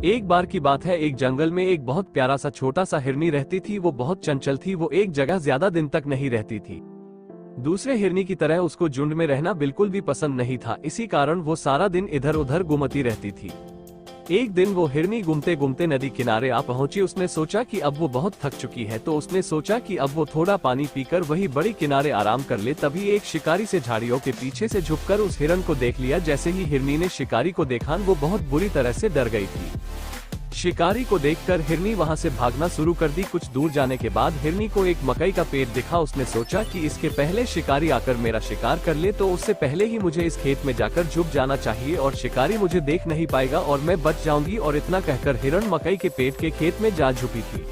एक बार की बात है, एक जंगल में एक बहुत प्यारा सा छोटा सा हिरनी रहती थी। वो बहुत चंचल थी। वो एक जगह ज्यादा दिन तक नहीं रहती थी। दूसरे हिरनी की तरह उसको झुंड में रहना बिल्कुल भी पसंद नहीं था। इसी कारण वो सारा दिन इधर उधर घूमती रहती थी। एक दिन वो हिरनी घूमते घूमते नदी किनारे आ पहुंची। उसने सोचा कि अब वो बहुत थक चुकी है, तो उसने सोचा कि अब वो थोड़ा पानी पीकर वही बड़ी किनारे आराम कर ले। तभी एक शिकारी से झाड़ियों के पीछे से झुककर उस हिरन को देख लिया। जैसे ही हिरनी ने शिकारी को देखा, वो बहुत बुरी तरह से डर गई थी। शिकारी को देखकर हिरनी वहां से भागना शुरू कर दी। कुछ दूर जाने के बाद हिरनी को एक मकई का पेड़ दिखा। उसने सोचा कि इसके पहले शिकारी आकर मेरा शिकार कर ले, तो उससे पहले ही मुझे इस खेत में जाकर छुप जाना चाहिए और शिकारी मुझे देख नहीं पाएगा और मैं बच जाऊंगी। और इतना कहकर हिरन मकई के पेड़ के खेत में जा छुपी थी।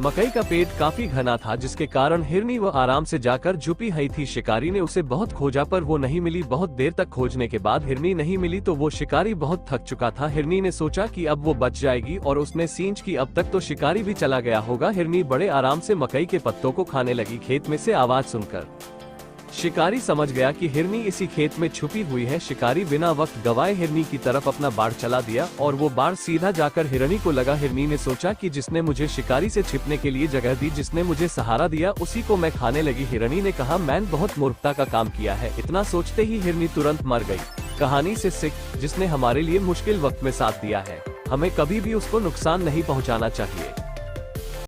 मकई का पेड़ काफी घना था, जिसके कारण हिरनी वो आराम से जाकर छुपी हुई थी। शिकारी ने उसे बहुत खोजा पर वो नहीं मिली। बहुत देर तक खोजने के बाद हिरनी नहीं मिली तो वो शिकारी बहुत थक चुका था। हिरनी ने सोचा कि अब वो बच जाएगी और उसने सींच की अब तक तो शिकारी भी चला गया होगा। हिरनी बड़े आराम से मकई के पत्तों को खाने लगी। खेत में से आवाज सुनकर शिकारी समझ गया कि हिरनी इसी खेत में छुपी हुई है। शिकारी बिना वक्त गवाए हिरनी की तरफ अपना बाड़ चला दिया और वो बाड़ सीधा जाकर हिरनी को लगा। हिरनी ने सोचा कि जिसने मुझे शिकारी से छिपने के लिए जगह दी, जिसने मुझे सहारा दिया, उसी को मैं खाने लगी। हिरनी ने कहा, मैंने बहुत मूर्खता का काम किया है। इतना सोचते ही हिरनी तुरंत मर गई। कहानी से सीख, जिसने हमारे लिए मुश्किल वक्त में साथ दिया है, हमें कभी भी उसको नुकसान नहीं पहुँचाना चाहिए।